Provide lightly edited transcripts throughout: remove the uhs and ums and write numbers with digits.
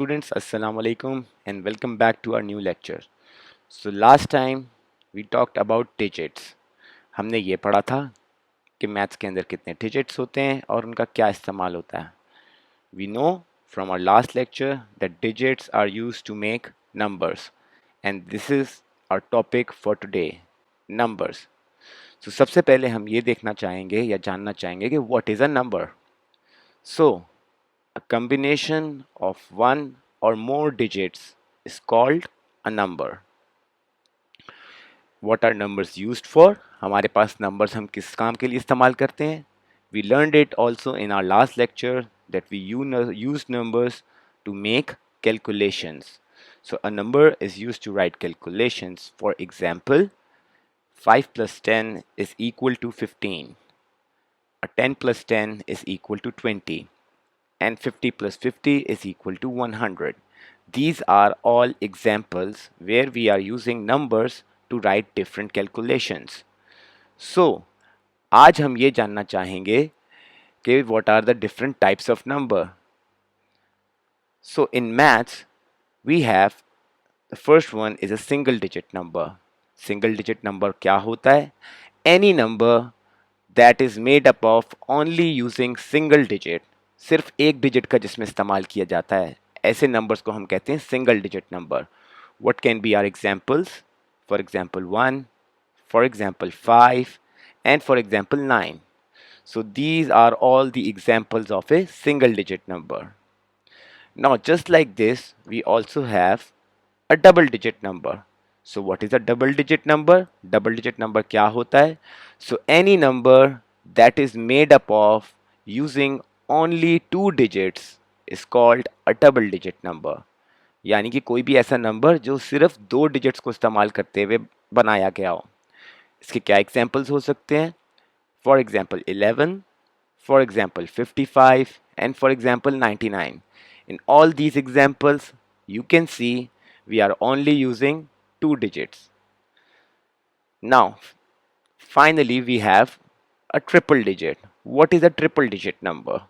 Students, Assalamu alaikum and welcome back to our new lecture. So last time we talked about digits. हमने ये पढ़ा था कि maths के अंदर कितने digits होते हैं और उनका क्या इस्तेमाल होता है. We know from our last lecture that digits are used to make numbers and this is our topic for today, numbers. So सबसे पहले हम ये देखना चाहेंगे या जानना चाहेंगे कि what is a number. So a combination of one or more digits is called a number. What are numbers used for? हमारे पास numbers हम किस काम के लिए इस्तेमाल करते हैं? We learned it also in our last lecture that we use numbers to make calculations. So a number is used to write calculations. For example, 5 plus 10 is equal to 15. A 10 plus 10 is equal to 20. And 50 plus 50 is equal to 100. These are all examples where we are using numbers to write different calculations. So, आज हम ये जानना चाहेंगे कि what are the different types of number. So, in maths, we have the first one is a single digit number. Single digit number क्या होता है? Any number that is made up of only using single digit. सिर्फ एक digit का जिसमें इस्तेमाल किया जाता है ऐसे नंबर्स को हम कहते हैं single digit number. What can be are examples? For example 1, for example 5 and for example 9. So these are all the examples of a single digit number. Now just like this we also have a double digit number. So what is a double digit number? Double digit number क्या होता है? So any number that is made up of using only two digits is called a double digit number. यानी कि कोई भी ऐसा number जो सिर्फ दो डिजिट्स को इस्तेमाल करते हुए बनाया गया हो. इसके क्या एग्जांपल्स हो सकते हैं? For example 11, for example 55 and for example 99. In all these examples you can see we are only using two digits. Now finally we have a triple digit. What is a triple digit number?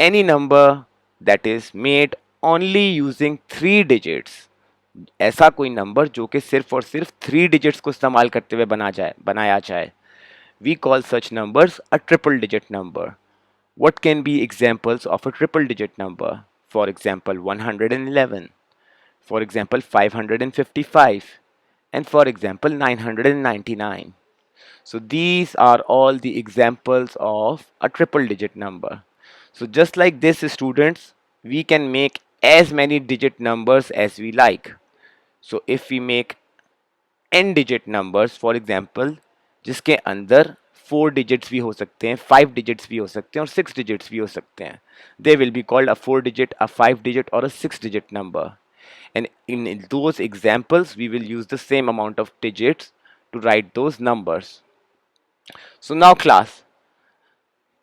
Any number that is made only using three digits. ऐसा कोई number जो कि सिर्फ और सिर्फ three digits को इस्तेमाल करते हुए बनाया जाए. We call such numbers a triple digit number. What can be examples of a triple digit number? For example 111, for example 555, and for example 999. So these are all the examples of a triple digit number. So just like this students, we can make as many digit numbers as we like. So if we make n digit numbers, for example, जिसके अंदर 4 digits भी हो सकते हैं, 5 digits भी हो सकते हैं और 6 digits भी हो सकते हैं, they will be called a 4 digit, a 5 digit or a 6 digit number. And in those examples we will use the same amount of digits to write those numbers. So now class,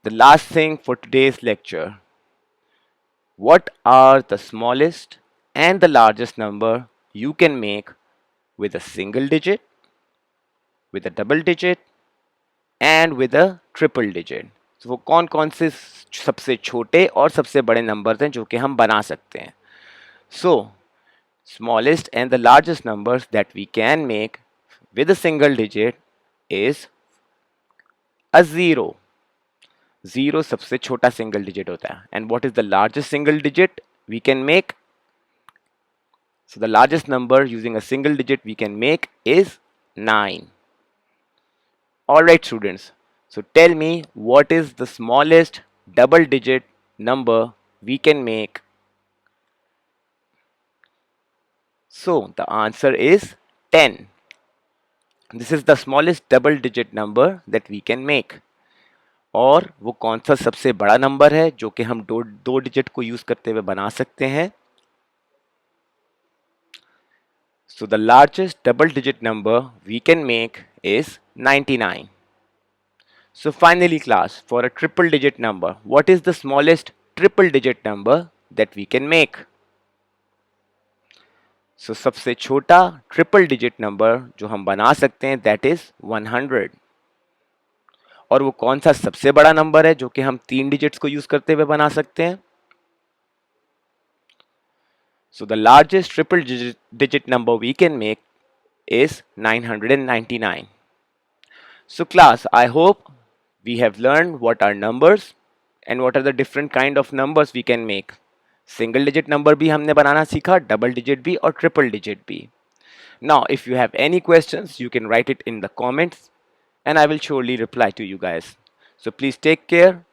the last thing for today's lecture. What are the smallest and the largest number you can make with a single digit, with a double digit and with a triple digit? So वो कौन कौन से सबसे छोटे और सबसे बड़े numbers हैं जो कि हम बना सकते हैं? So smallest and the largest numbers that we can make with a single digit is a 0. 0 सबसे छोटा सिंगल डिजिट होता है. And what is the largest single digit we can make? So the largest number using a single digit we can make is 9. Alright students, so tell me what is the smallest double digit number we can make? So the answer is 10. This is the smallest double digit number that we can make. और वो कौन सा सबसे बड़ा number है जो कि हम दो डिजिट को यूज करते हुए बना सकते हैं? So the largest double digit number we can make is 99. So finally class, for a triple digit number, what is the smallest triple digit number that we can make? So सबसे छोटा triple digit number जो हम बना सकते हैं that is 100. और वो कौन सा सबसे बड़ा नंबर है जो कि हम तीन डिजिट्स को यूज करते हुए बना सकते हैं? So the largest triple digit number we can make is 999. So class, I hope we have learned what are numbers and what are the different kind of numbers we can make. Single digit number भी हमने बनाना सीखा, double digit भी और triple digit भी. Now, if you have any questions, you can write it in the comments and I will surely reply to you guys. So please take care.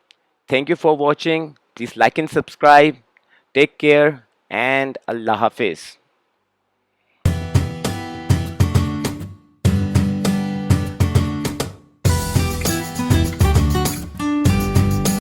Thank you for watching. Please like and subscribe. Take care and Allah Hafiz.